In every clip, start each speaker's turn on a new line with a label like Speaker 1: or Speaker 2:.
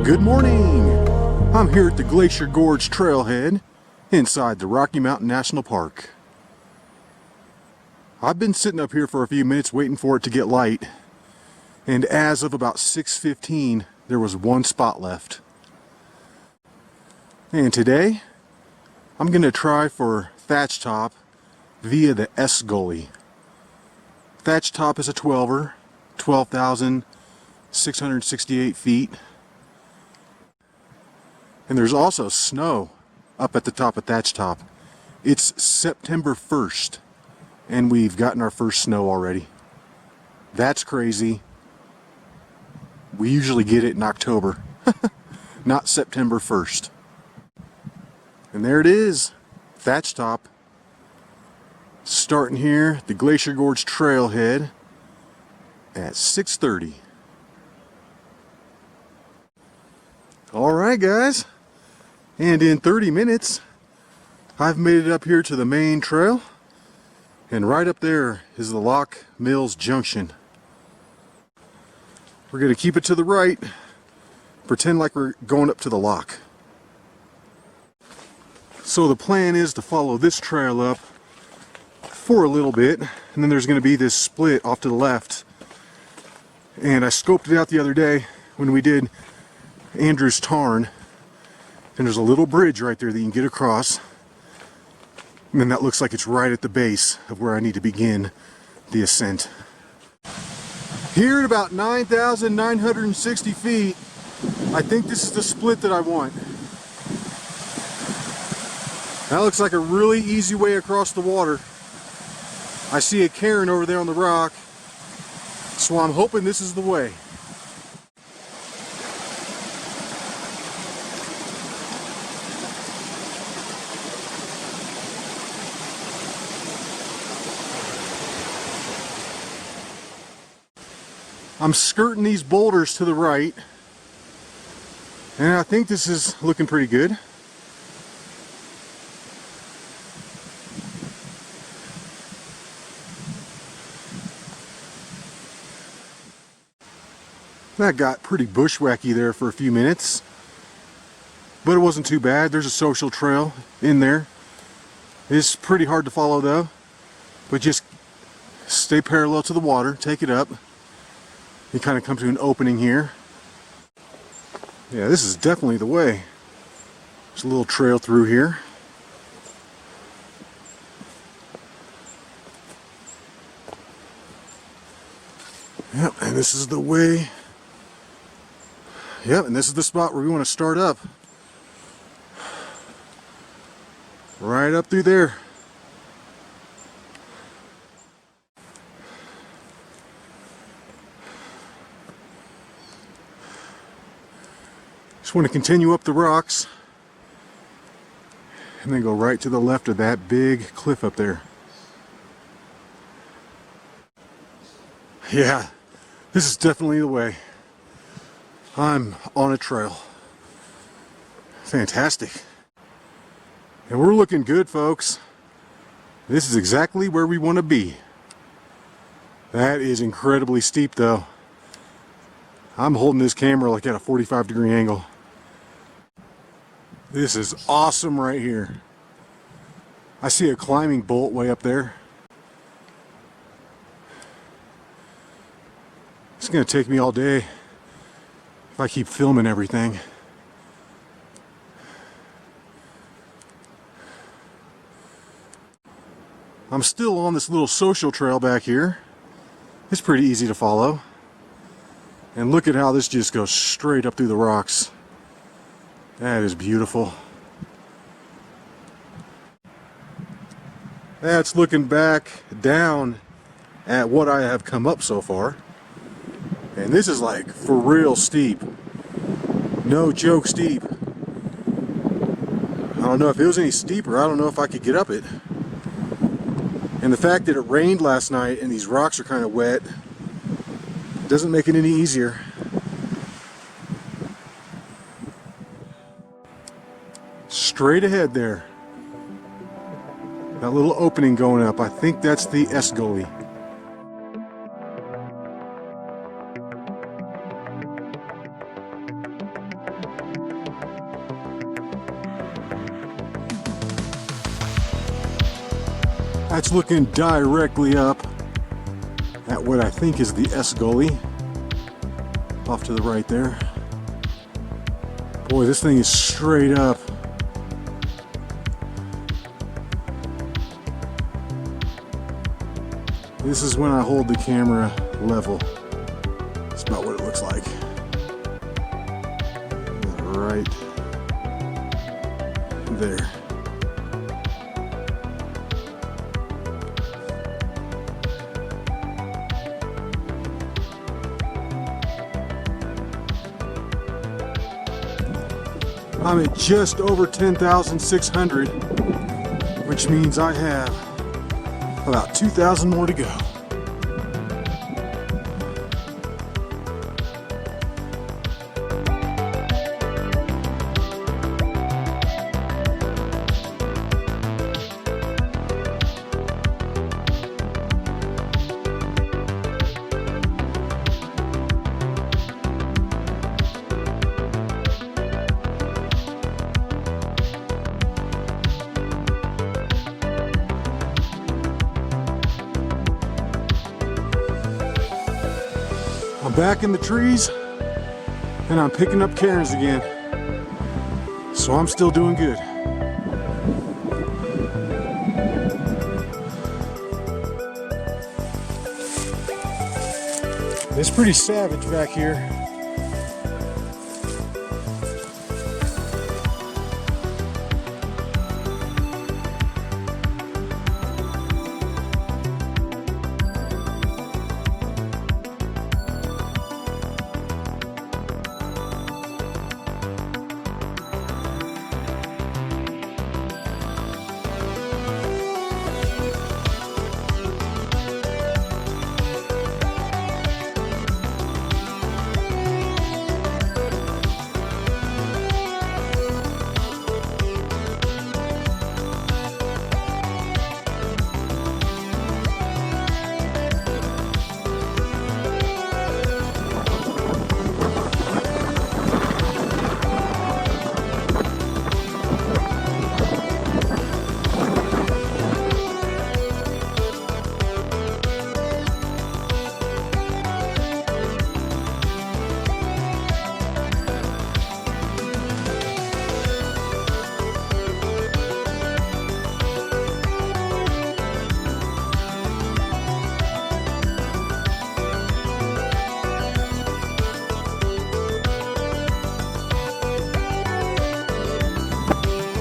Speaker 1: Good morning! I'm here at the Glacier Gorge Trailhead inside the Rocky Mountain National Park. I've been sitting up here for a few minutes waiting for it to get light, and as of about 6:15 there was one spot left. And today I'm going to try for Thatchtop via the Gully. Thatchtop is a 12er, 12,668 feet. And there's also snow up at the top of Thatchtop. It's September 1st and we've gotten our first snow already. That's crazy. We usually get it in October, not September 1st. And there it is, Thatchtop. Starting here at the Glacier Gorge Trailhead at 6:30. Alright guys, and in 30 minutes I've made it up here to the main trail, and right up there is the Lock Mills Junction. We're going to keep it to the right, pretend like we're going up to the lock. So the plan is to follow this trail up for a little bit, and then there's going to be this split off to the left. And I scoped it out the other day when we did Andrew's Tarn, and there's a little bridge right there that you can get across, and then that looks like it's right at the base of where I need to begin the ascent. Here at about 9,960 feet, I think this is the split that I want. That looks like a really easy way across the water. I see a cairn over there on the rock, so I'm hoping this is the way. I'm skirting these boulders to the right, and I think this is looking pretty good. That got pretty bushwhacky there for a few minutes, but it wasn't too bad. There's a social trail in there. It's pretty hard to follow though, but just stay parallel to the water, take it up. You kind of come to an opening here. Yeah, this is definitely the way. There's a little trail through here. Yep, and this is the way. Yep, and this is the spot where we want to start up. Right up through there. Just want to continue up the rocks and then go right to the left of that big cliff up there. Yeah, this is definitely the way. I'm on a trail. Fantastic. And we're looking good, folks. This is exactly where we want to be. That is incredibly steep though. I'm holding this camera like at a 45-degree angle. This is awesome right here. I see a climbing bolt way up there. It's going to take me all day if I keep filming everything. I'm still on this little social trail back here. It's pretty easy to follow. And look at how this just goes straight up through the rocks. That is beautiful. That's looking back down at what I have come up so far. And this is like for real steep. No joke steep. I don't know if it was any steeper. I don't know if I could get up it. And the fact that it rained last night and these rocks are kind of wet doesn't make it any easier. Straight ahead there. That little opening going up, I think that's the Gully. That's looking directly up at what I think is the S Gully. Off to the right there. Boy, this thing is straight up. This is when I hold the camera level. That's about what it looks like. Right there. I'm at just over 10,600, which means I have about 2,000 more to go. I'm back in the trees and I'm picking up cairns again. So I'm still doing good. It's pretty savage back here.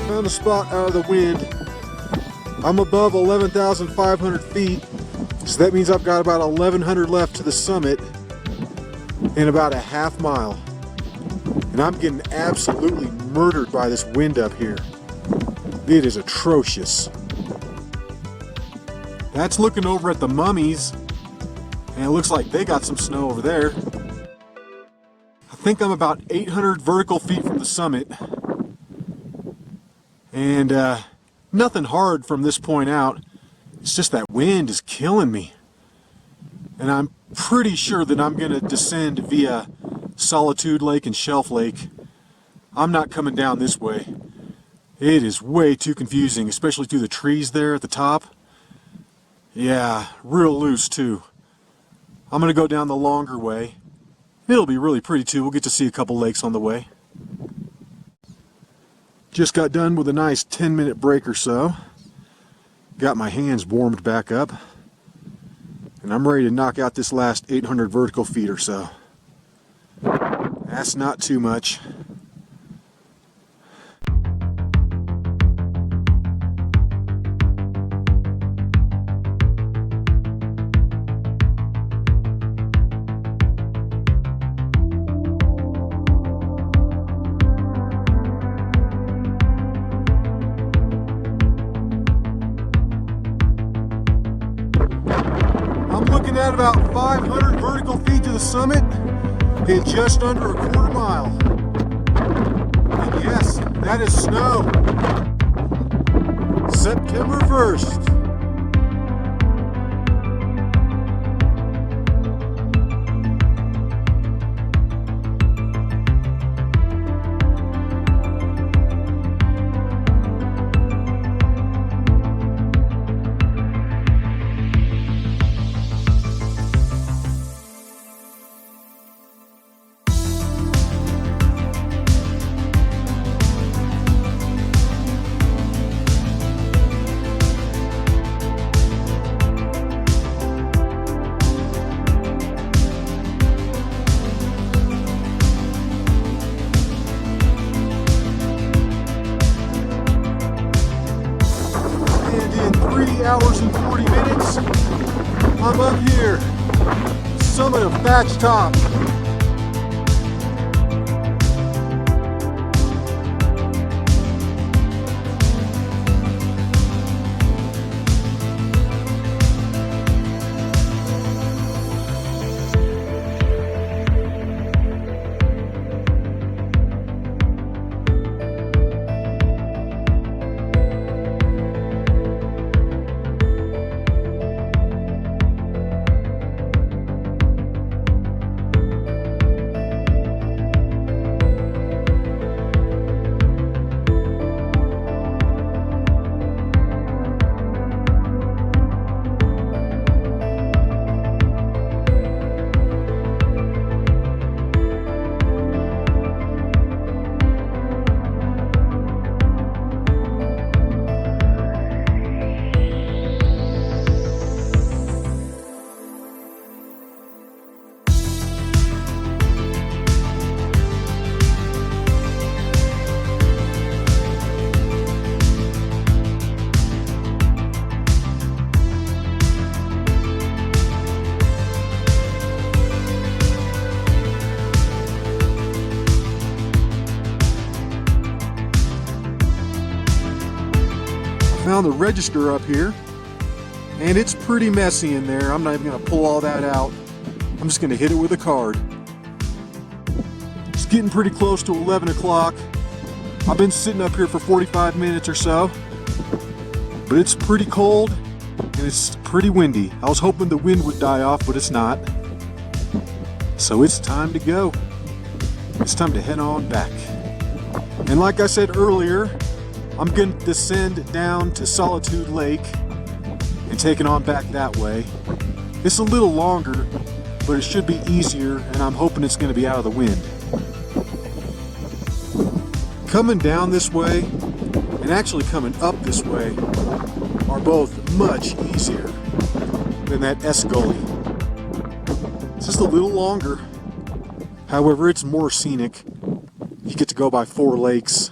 Speaker 1: Found a spot out of the wind. I'm above 11,500 feet, so that means I've got about 1,100 left to the summit in about a half mile. And I'm getting absolutely murdered by this wind up here. It is atrocious. That's looking over at the Mummies, and it looks like they got some snow over there. I think I'm about 800 vertical feet from the summit. And nothing hard from this point out. It's just that wind is killing me. And I'm pretty sure that I'm going to descend via Solitude Lake and Shelf Lake. I'm not coming down this way. It is way too confusing, especially through the trees there at the top. Yeah, real loose too. I'm going to go down the longer way. It'll be really pretty too. We'll get to see a couple lakes on the way. Just got done with a nice 10-minute break or so. Got my hands warmed back up. And I'm ready to knock out this last 800 vertical feet or so. That's not too much. Looking at about 500 vertical feet to the summit in just under a quarter mile. And yes, that is snow. September 1st. Summit of Thatchtop. Found the register up here, and it's pretty messy in there. I'm not even going to pull all that out. I'm just going to hit it with a card. It's getting pretty close to 11 o'clock. I've been sitting up here for 45 minutes or so, but it's pretty cold and it's pretty windy. I was hoping the wind would die off, but it's not. So it's time to go. It's time to head on back. And like I said earlier, I'm going to descend down to Solitude Lake and take it on back that way. It's a little longer, but it should be easier, and I'm hoping it's going to be out of the wind. Coming down this way and actually coming up this way are both much easier than that Gully. It's just a little longer. However, it's more scenic. You get to go by 4 lakes.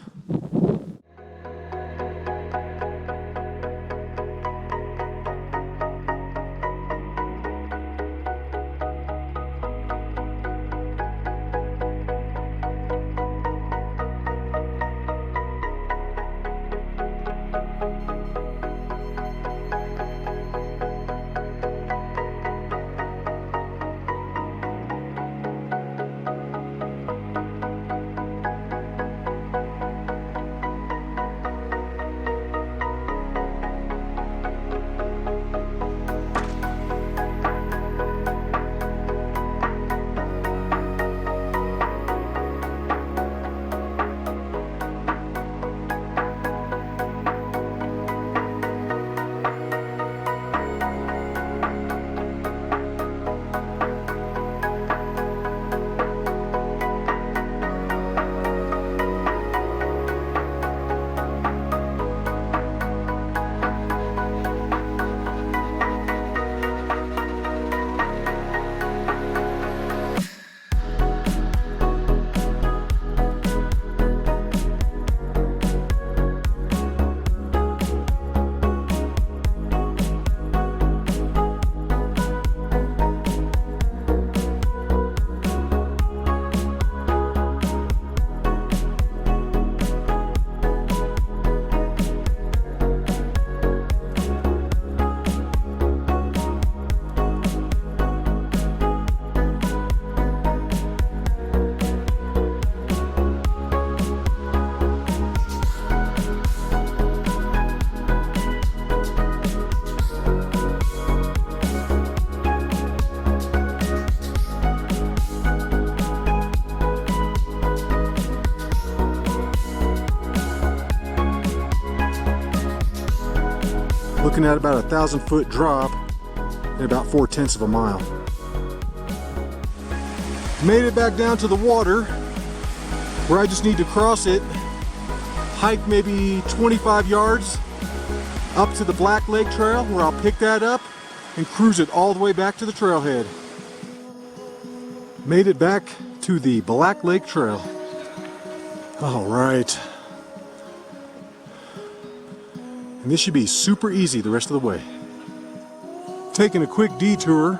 Speaker 1: Looking at about a 1,000-foot drop in about 4/10 of a mile. Made it back down to the water where I just need to cross it, hike maybe 25 yards up to the Black Lake Trail where I'll pick that up and cruise it all the way back to the trailhead. Made it back to the Black Lake Trail. All right. And this should be super easy the rest of the way. Taking a quick detour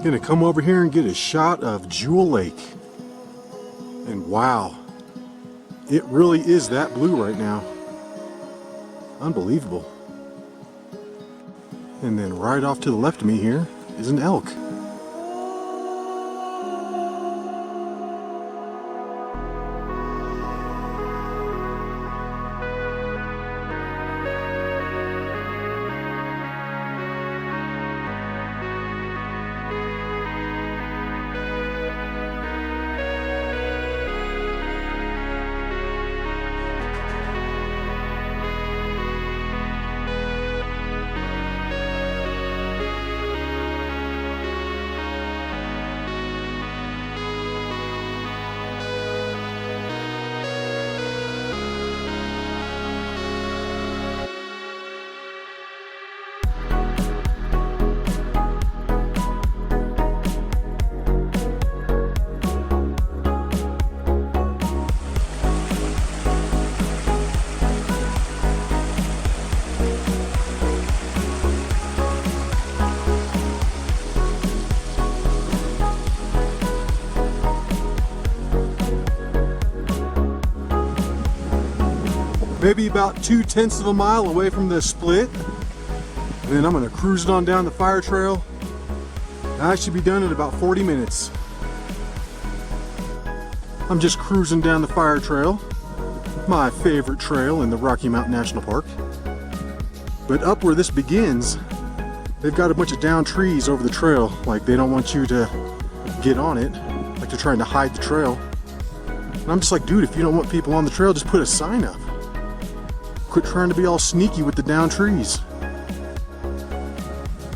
Speaker 1: Gonna come over here and get a shot of Jewel Lake. And wow, it really is that blue right now. Unbelievable. And then right off to the left of me here is an elk. Maybe about 2/10 of a mile away from the split. And then I'm gonna cruise it on down the fire trail. I should be done in about 40 minutes. I'm just cruising down the fire trail, my favorite trail in the Rocky Mountain National Park. But up where this begins, they've got a bunch of downed trees over the trail, like they don't want you to get on it, like they're trying to hide the trail. And I'm just like, dude, if you don't want people on the trail, just put a sign up. Quit trying to be all sneaky with the down trees.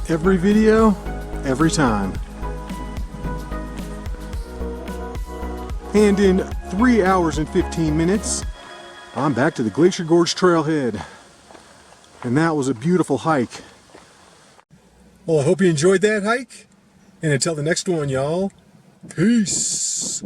Speaker 1: Every video, every time. And in 3 hours and 15 minutes, I'm back to the Glacier Gorge trailhead. And that was a beautiful hike. Well, I hope you enjoyed that hike. And until the next one, y'all, peace.